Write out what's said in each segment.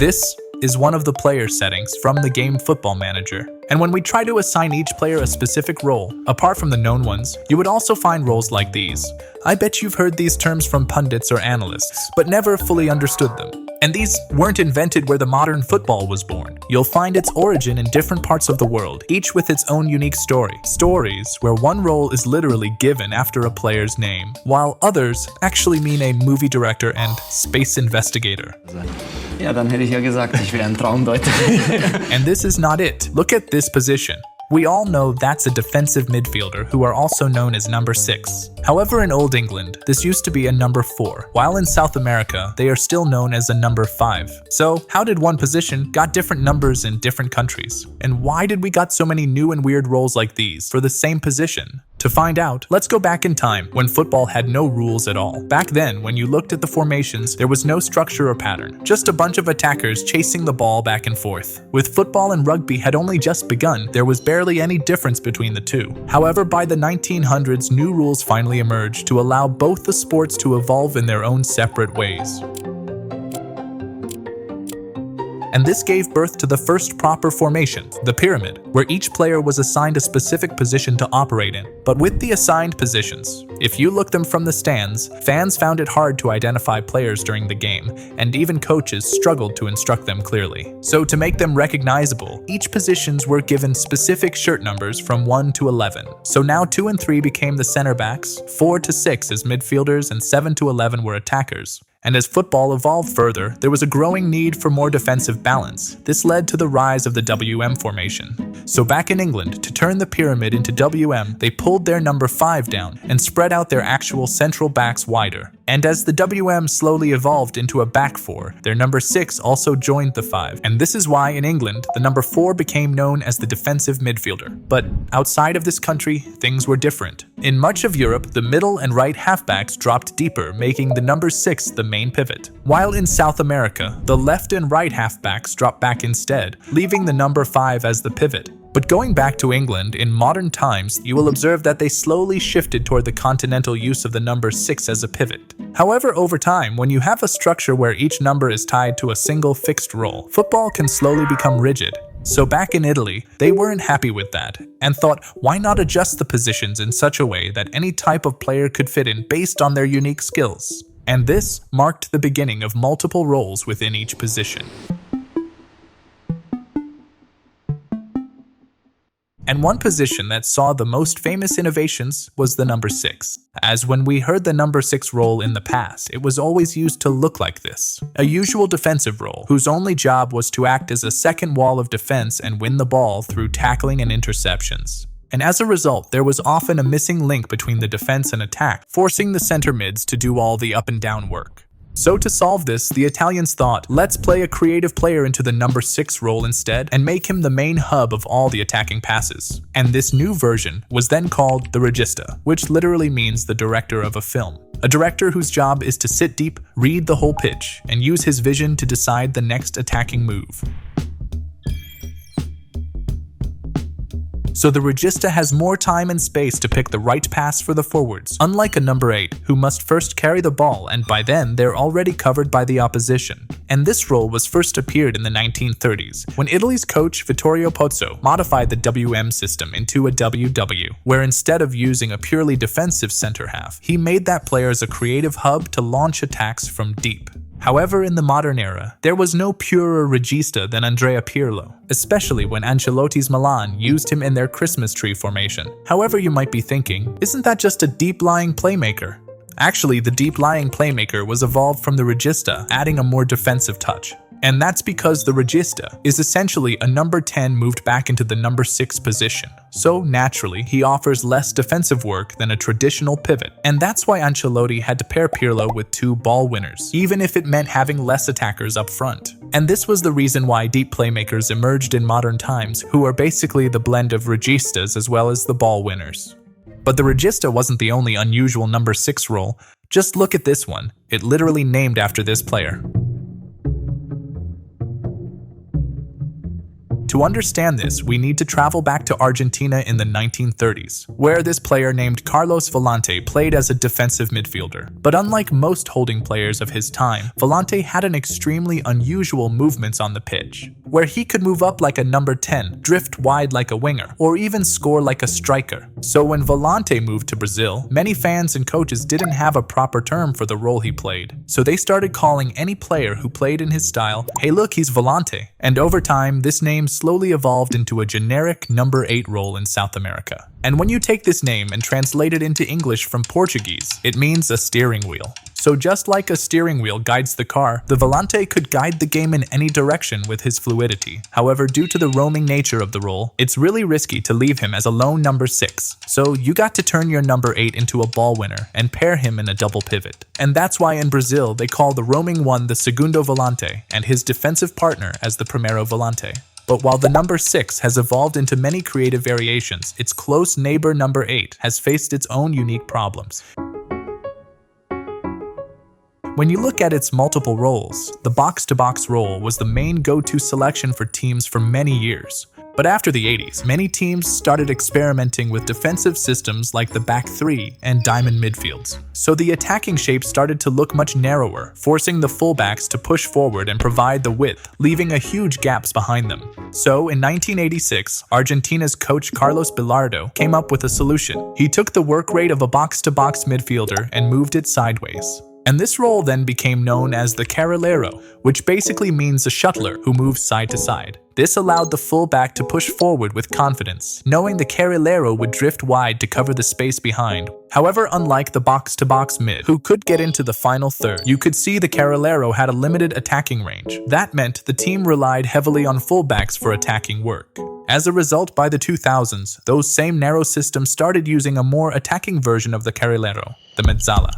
This is one of the player settings from the game Football Manager. And when we try to assign each player a specific role, apart from the known ones, you would also find roles like these. I bet you've heard these terms from pundits or analysts, but never fully understood them. And these weren't invented where the modern football was born. You'll find its origin in different parts of the world, each with its own unique story. Stories where one role is literally given after a player's name, while others actually mean a movie director and space investigator. Ja, dann hätte ich ja gesagt, ich wäre ein Raumdeuter. And this is not it. Look at this position. We all know that's a defensive midfielder who are also known as number 6. However, in Old England, this used to be a number 4, while in South America, they are still known as a number 5. So, how did one position got different numbers in different countries? And why did we got so many new and weird roles like these for the same position? To find out, let's go back in time when football had no rules at all. Back then, when you looked at the formations, there was no structure or pattern, just a bunch of attackers chasing the ball back and forth. With football and rugby had only just begun, there was barely any difference between the two. However, by the 1900s, new rules finally emerged to allow both the sports to evolve in their own separate ways. And this gave birth to the first proper formation, the pyramid, where each player was assigned a specific position to operate in. But with the assigned positions, if you look them from the stands, fans found it hard to identify players during the game, and even coaches struggled to instruct them clearly. So to make them recognizable, each positions were given specific shirt numbers from 1 to 11. So now 2 and 3 became the center backs, 4 to 6 as midfielders, and 7 to 11 were attackers. And as football evolved further, there was a growing need for more defensive balance. This led to the rise of the WM formation. So back in England, to turn the pyramid into WM, they pulled their number 5 down and spread out their actual central backs wider. And as the WM slowly evolved into a back 4, their number 6 also joined the 5. And this is why in England, the number 4 became known as the defensive midfielder. But outside of this country, things were different. In much of Europe, the middle and right halfbacks dropped deeper, making the number 6 the main pivot. While in South America, the left and right halfbacks dropped back instead, leaving the number 5 as the pivot. But going back to England, in modern times, you will observe that they slowly shifted toward the continental use of the number 6 as a pivot. However, over time, when you have a structure where each number is tied to a single fixed role, football can slowly become rigid. So back in Italy, they weren't happy with that, and thought, why not adjust the positions in such a way that any type of player could fit in based on their unique skills? And this marked the beginning of multiple roles within each position. And one position that saw the most famous innovations was the number 6. As when we heard the number 6 role in the past, it was always used to look like this. A usual defensive role, whose only job was to act as a second wall of defense and win the ball through tackling and interceptions. And as a result, there was often a missing link between the defense and attack, forcing the center mids to do all the up and down work. So to solve this, the Italians thought, let's play a creative player into the number 6 role instead and make him the main hub of all the attacking passes. And this new version was then called the Regista, which literally means the director of a film. A director whose job is to sit deep, read the whole pitch, and use his vision to decide the next attacking move. So the Regista has more time and space to pick the right pass for the forwards, unlike a number 8, who must first carry the ball, and by then they're already covered by the opposition. And this role was first appeared in the 1930s, when Italy's coach Vittorio Pozzo modified the WM system into a WW, where instead of using a purely defensive center half, he made that player as a creative hub to launch attacks from deep. However, in the modern era, there was no purer regista than Andrea Pirlo, especially when Ancelotti's Milan used him in their Christmas tree formation. However, you might be thinking, isn't that just a deep-lying playmaker? Actually, the deep-lying playmaker was evolved from the regista, adding a more defensive touch. And that's because the regista is essentially a number 10 moved back into the number 6 position. So naturally, he offers less defensive work than a traditional pivot. And that's why Ancelotti had to pair Pirlo with 2 ball winners, even if it meant having less attackers up front. And this was the reason why deep playmakers emerged in modern times, who are basically the blend of registas as well as the ball winners. But the regista wasn't the only unusual number 6 role. Just look at this one. It literally named after this player. To understand this, we need to travel back to Argentina in the 1930s, where this player named Carlos Volante played as a defensive midfielder. But unlike most holding players of his time, Volante had an extremely unusual movements on the pitch, where he could move up like a number 10, drift wide like a winger, or even score like a striker. So when Volante moved to Brazil, many fans and coaches didn't have a proper term for the role he played. So they started calling any player who played in his style, "Hey look, he's Volante." And over time, this name slowly evolved into a generic number 8 role in South America. And when you take this name and translate it into English from Portuguese, it means a steering wheel. So just like a steering wheel guides the car, the Volante could guide the game in any direction with his fluidity. However, due to the roaming nature of the role, it's really risky to leave him as a lone number 6. So you got to turn your number 8 into a ball winner and pair him in a double pivot. And that's why in Brazil they call the roaming one the Segundo Volante and his defensive partner as the Primeiro Volante. But while the number 6 has evolved into many creative variations, its close neighbor number 8 has faced its own unique problems. When you look at its multiple roles, the box-to-box role was the main go-to selection for teams for many years. But after the 80s, many teams started experimenting with defensive systems like the back 3 and diamond midfields. So the attacking shape started to look much narrower, forcing the fullbacks to push forward and provide the width, leaving a huge gaps behind them. So in 1986, Argentina's coach Carlos Bilardo came up with a solution. He took the work rate of a box-to-box midfielder and moved it sideways. And this role then became known as the Carrilero, which basically means a shuttler who moves side to side. This allowed the fullback to push forward with confidence, knowing the Carrilero would drift wide to cover the space behind. However, unlike the box-to-box mid, who could get into the final third, you could see the Carrilero had a limited attacking range. That meant the team relied heavily on fullbacks for attacking work. As a result, by the 2000s, those same narrow systems started using a more attacking version of the Carrilero, the Mezzala.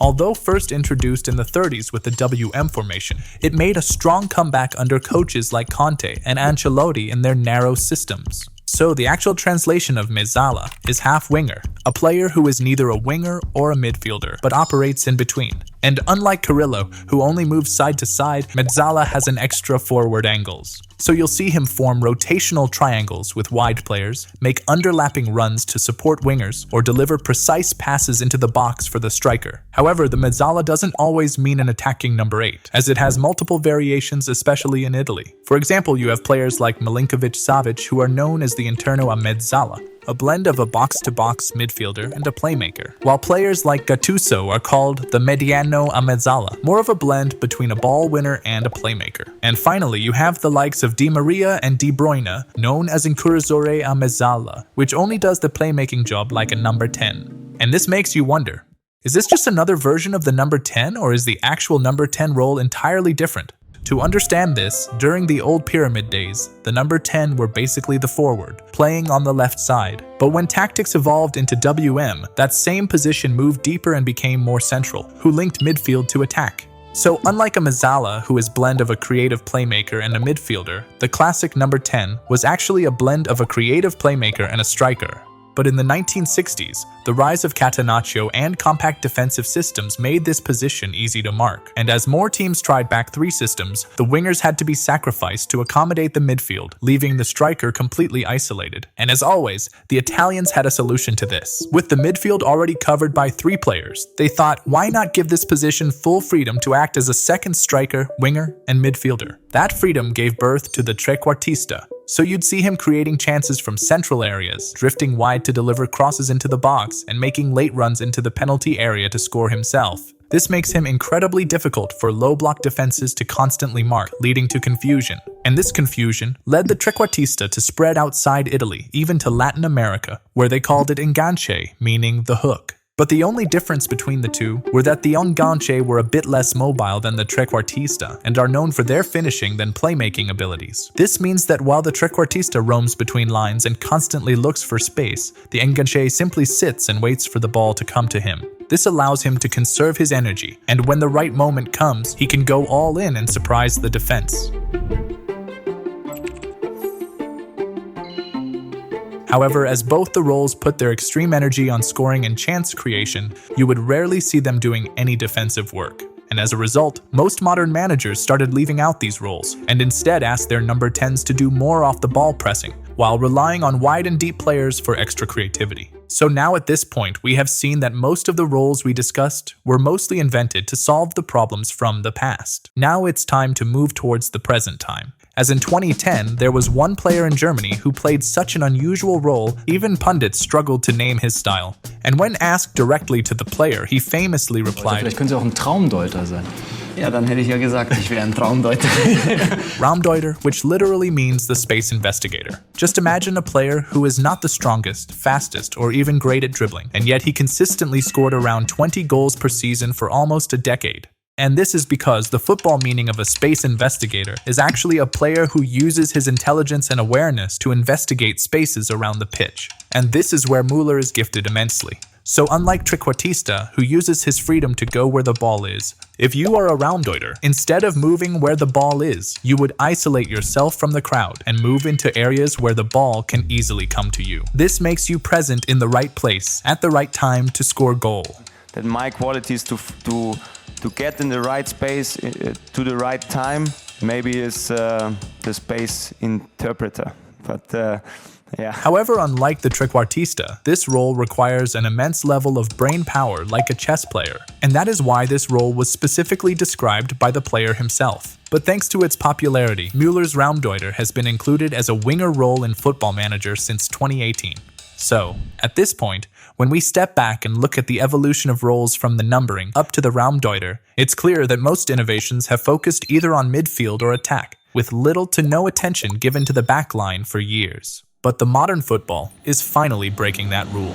Although first introduced in the 30s with the WM formation, it made a strong comeback under coaches like Conte and Ancelotti in their narrow systems. So the actual translation of Mezzala is half-winger, a player who is neither a winger or a midfielder, but operates in between. And unlike Carrillo, who only moves side to side, Mezzala has an extra forward angles. So you'll see him form rotational triangles with wide players, make underlapping runs to support wingers, or deliver precise passes into the box for the striker. However, the Mezzala doesn't always mean an attacking number 8, as it has multiple variations, especially in Italy. For example, you have players like Milinkovic-Savic who are known as the Interno a Mezzala, a blend of a box-to-box midfielder and a playmaker, while players like Gattuso are called the Mediano a Mezzala, more of a blend between a ball winner and a playmaker. And finally, you have the likes of Di Maria and De Bruyne, known as Enquiries a Mezzala, which only does the playmaking job like a number 10. And this makes you wonder, is this just another version of the number 10, or is the actual number 10 role entirely different? To understand this, during the old pyramid days, the number 10 were basically the forward, playing on the left side. But when tactics evolved into WM, that same position moved deeper and became more central, who linked midfield to attack. So unlike a Mezzala, who is a blend of a creative playmaker and a midfielder, the classic number 10 was actually a blend of a creative playmaker and a striker. But in the 1960s, the rise of Catenaccio and compact defensive systems made this position easy to mark. And as more teams tried back 3 systems, the wingers had to be sacrificed to accommodate the midfield, leaving the striker completely isolated. And as always, the Italians had a solution to this. With the midfield already covered by 3 players, they thought, why not give this position full freedom to act as a second striker, winger, and midfielder? That freedom gave birth to the Trequartista. So you'd see him creating chances from central areas, drifting wide to deliver crosses into the box, and making late runs into the penalty area to score himself. This makes him incredibly difficult for low-block defenses to constantly mark, leading to confusion. And this confusion led the Trequartista to spread outside Italy, even to Latin America, where they called it Enganche, meaning the hook. But the only difference between the two were that the Enganche were a bit less mobile than the Trequartista and are known for their finishing than playmaking abilities. This means that while the Trequartista roams between lines and constantly looks for space, the Enganche simply sits and waits for the ball to come to him. This allows him to conserve his energy, and when the right moment comes, he can go all in and surprise the defense. However, as both the roles put their extreme energy on scoring and chance creation, you would rarely see them doing any defensive work. and as a result, most modern managers started leaving out these roles and instead asked their number 10s to do more off-the-ball pressing, while relying on wide and deep players for extra creativity. So now at this point, we have seen that most of the roles we discussed were mostly invented to solve the problems from the past. Now it's time to move towards the present time. As in 2010, there was one player in Germany who played such an unusual role, even pundits struggled to name his style. And when asked directly to the player, he famously replied, Vielleicht können Sie auch ein Traumdeuter sein. Ja, dann hätte ich ja gesagt, ich wäre ein Traumdeuter. Raumdeuter, which literally means the space investigator. Just imagine a player who is not the strongest, fastest, or even great at dribbling, and yet he consistently scored around 20 goals per season for almost a decade. And this is because the football meaning of a space investigator is actually a player who uses his intelligence and awareness to investigate spaces around the pitch. And this is where Müller is gifted immensely. So unlike Trequartista, who uses his freedom to go where the ball is, if you are a Raumdeuter, instead of moving where the ball is, you would isolate yourself from the crowd and move into areas where the ball can easily come to you. This makes you present in the right place, at the right time to score goal. That my qualities to get in the right space to the right time maybe is the space interpreter, but yeah. However, unlike the Trequartista, this role requires an immense level of brain power like a chess player, and that is why this role was specifically described by the player himself. But thanks to its popularity, Müller's Raumdeuter has been included as a winger role in Football Manager since 2018. So, at this point, when we step back and look at the evolution of roles from the numbering up to the Raumdeuter, it's clear that most innovations have focused either on midfield or attack, with little to no attention given to the back line for years. But the modern football is finally breaking that rule.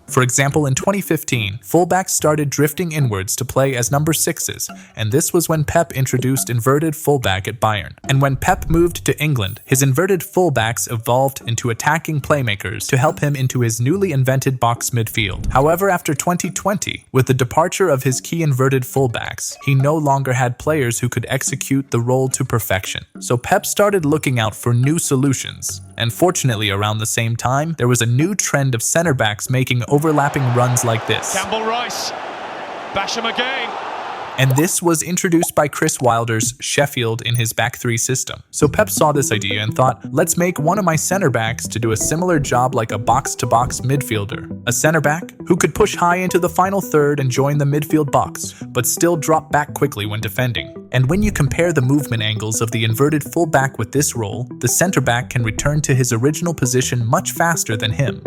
For example, in 2015, fullbacks started drifting inwards to play as number 6s, and this was when Pep introduced inverted fullback at Bayern. And when Pep moved to England, his inverted fullbacks evolved into attacking playmakers to help him into his newly invented box midfield. However, after 2020, with the departure of his key inverted fullbacks, he no longer had players who could execute the role to perfection. So Pep started looking out for new solutions. And fortunately, around the same time, there was a new trend of center backs making overlapping runs like this. Campbell Rice, bash him again. And this was introduced by Chris Wilder's Sheffield in his back three system. So Pep saw this idea and thought, let's make one of my center backs to do a similar job like a box-to-box midfielder. A center back who could push high into the final third and join the midfield box, but still drop back quickly when defending. And when you compare the movement angles of the inverted fullback with this role, the center back can return to his original position much faster than him.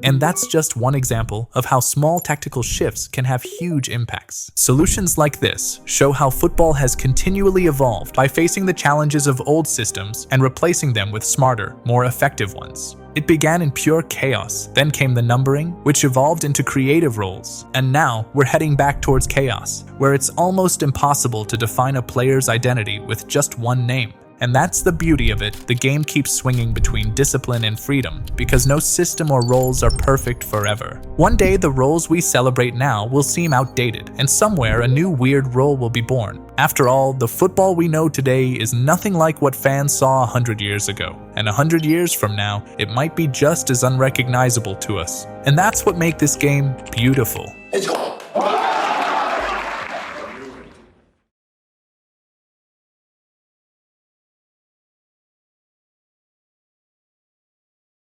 And that's just one example of how small tactical shifts can have huge impacts. Solutions like this show how football has continually evolved by facing the challenges of old systems and replacing them with smarter, more effective ones. It began in pure chaos, then came the numbering, which evolved into creative roles. And now we're heading back towards chaos, where it's almost impossible to define a player's identity with just one name. And that's the beauty of it. The game keeps swinging between discipline and freedom, because no system or roles are perfect forever. One day, the roles we celebrate now will seem outdated, and somewhere a new weird role will be born. After all, the football we know today is nothing like what fans saw 100 years ago. And 100 years from now, it might be just as unrecognizable to us. And that's what makes this game beautiful.